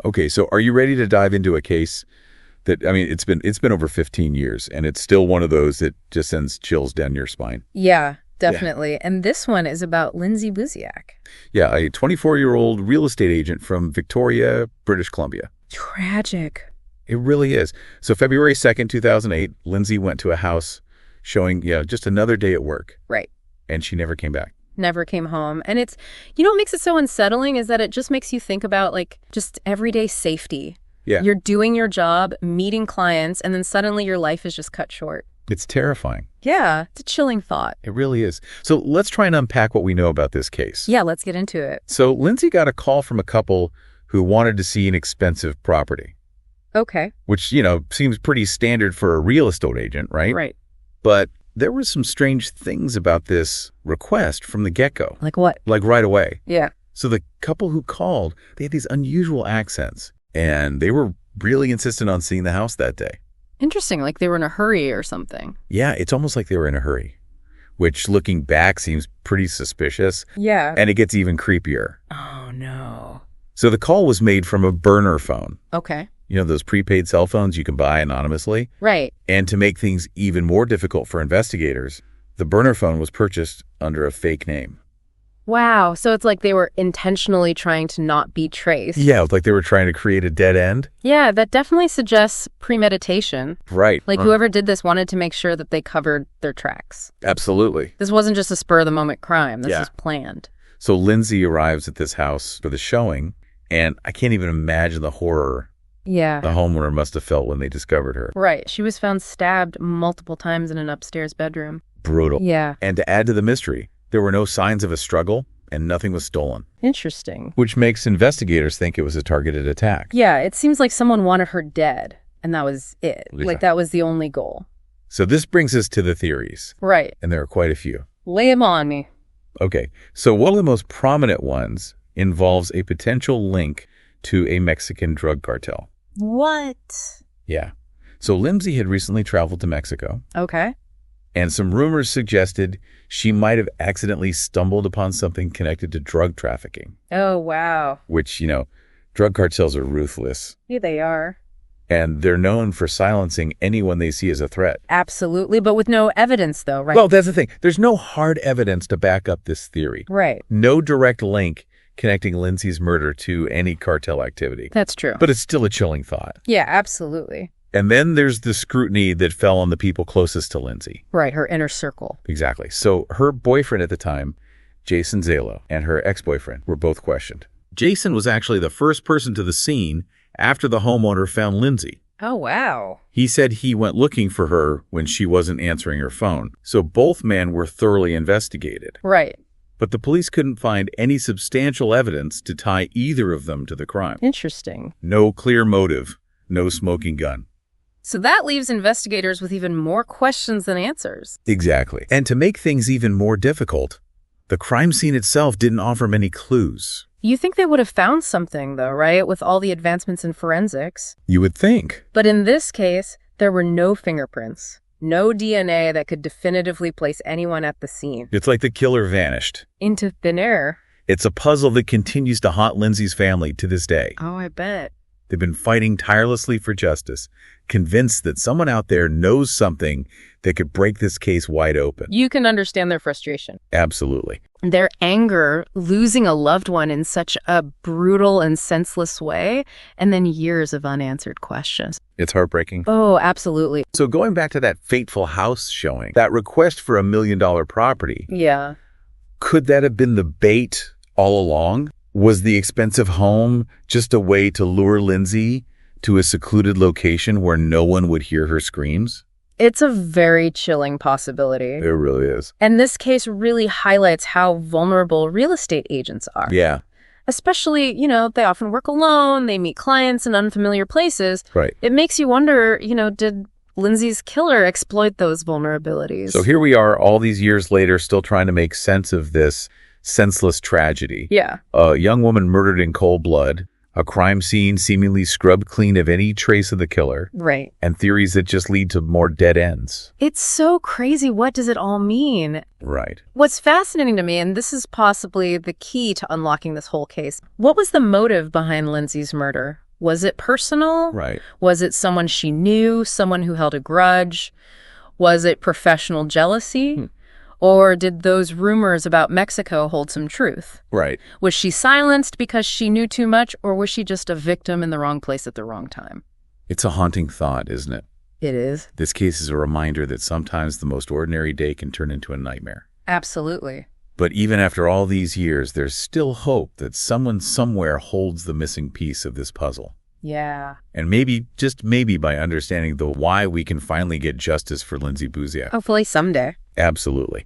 Okay, so are you ready to dive into a case that, I mean, it's been over 15 years, and it's still one of those that just sends chills down your spine? Yeah, definitely. Yeah. And this one is about Lindsay Buziak. Yeah, a 24-year-old real estate agent from Victoria, British Columbia. Tragic. It really is. So February 2nd, 2008, Lindsay went to a house showing, just another day at work. Right. And she never came back. Never came home. And it's, what makes it so unsettling is that it just makes you think about just everyday safety. Yeah. You're doing your job, meeting clients, and then suddenly your life is just cut short. It's terrifying. Yeah, it's a chilling thought. It really is. So let's try and unpack what we know about this case. Yeah, let's get into it. So Lindsay got a call from a couple who wanted to see an expensive property. Okay. Which, seems pretty standard for a real estate agent, right? Right. But there were some strange things about this request from the get-go. Like what? Like right away. Yeah. So the couple who called, they had these unusual accents, and they were really insistent on seeing the house that day. Interesting, like they were in a hurry or something. Yeah, it's almost like they were in a hurry, which looking back seems pretty suspicious. Yeah. And it gets even creepier. Oh, no. So the call was made from a burner phone. Okay. Those prepaid cell phones you can buy anonymously. Right. And to make things even more difficult for investigators, the burner phone was purchased under a fake name. Wow. So it's like they were intentionally trying to not be traced. Yeah, it's like they were trying to create a dead end. Yeah, that definitely suggests premeditation. Right. Like whoever did this wanted to make sure that they covered their tracks. Absolutely. This wasn't just a spur-of-the-moment crime. This was planned. So Lindsay arrives at this house for the showing, and I can't even imagine the horror the homeowner must have felt when they discovered her. Right. She was found stabbed multiple times in an upstairs bedroom. Brutal. Yeah. And to add to the mystery, there were no signs of a struggle, and nothing was stolen. Interesting. Which makes investigators think it was a targeted attack. Yeah, it seems like someone wanted her dead, and that was it. Yeah. Like that was the only goal. So this brings us to the theories. Right. And there are quite a few. Lay them on me. Okay, so one of the most prominent ones involves a potential link to a Mexican drug cartel. What? Yeah. So Lindsay had recently traveled to Mexico. Okay. And some rumors suggested she might have accidentally stumbled upon something connected to drug trafficking. Oh, wow. Which, drug cartels are ruthless. Yeah, they are. And they're known for silencing anyone they see as a threat. Absolutely, but with no evidence, though, right? Well, that's the thing. There's no hard evidence to back up this theory. Right. No direct link connecting Lindsay's murder to any cartel activity. That's true. But it's still a chilling thought. Yeah, absolutely. And then there's the scrutiny that fell on the people closest to Lindsay. Right, her inner circle. Exactly. So her boyfriend at the time, Jason Zalo, and her ex-boyfriend were both questioned. Jason was actually the first person to the scene after the homeowner found Lindsay. Oh, wow. He said he went looking for her when she wasn't answering her phone. So both men were thoroughly investigated. Right. But the police couldn't find any substantial evidence to tie either of them to the crime. Interesting. No clear motive, no smoking gun. So that leaves investigators with even more questions than answers. Exactly. And to make things even more difficult, the crime scene itself didn't offer many clues. You think they would have found something, though, right? With all the advancements in forensics. You would think. But in this case, there were no fingerprints. No DNA that could definitively place anyone at the scene. It's like the killer vanished. Into thin air. It's a puzzle that continues to haunt Lindsay's family to this day. Oh, I bet. They've been fighting tirelessly for justice, convinced that someone out there knows something that could break this case wide open. You can understand their frustration. Absolutely. Their anger, losing a loved one in such a brutal and senseless way, and then years of unanswered questions. It's heartbreaking. Oh, absolutely. So going back to that fateful house showing, that request for $1 million property. Yeah. Could that have been the bait all along? Was the expensive home just a way to lure Lindsay to a secluded location where no one would hear her screams? It's a very chilling possibility. It really is. And this case really highlights how vulnerable real estate agents are. Yeah. Especially, they often work alone, they meet clients in unfamiliar places. Right. It makes you wonder, did Lindsay's killer exploit those vulnerabilities? So here we are all these years later still trying to make sense of this senseless tragedy. Yeah. A young woman murdered in cold blood, a crime scene seemingly scrubbed clean of any trace of the killer. Right. And theories that just lead to more dead ends. It's so crazy. What does it all mean? Right. What's fascinating to me, and this is possibly the key to unlocking this whole case, what was the motive behind Lindsay's murder? Was it personal? Right. Was it someone she knew, someone who held a grudge? Was it professional jealousy? Or did those rumors about Mexico hold some truth? Right. Was she silenced because she knew too much, or was she just a victim in the wrong place at the wrong time? It's a haunting thought, isn't it? It is. This case is a reminder that sometimes the most ordinary day can turn into a nightmare. Absolutely. But even after all these years, there's still hope that someone somewhere holds the missing piece of this puzzle. Yeah. And maybe, just maybe by understanding the why, we can finally get justice for Lindsay Buziak. Hopefully someday. Absolutely.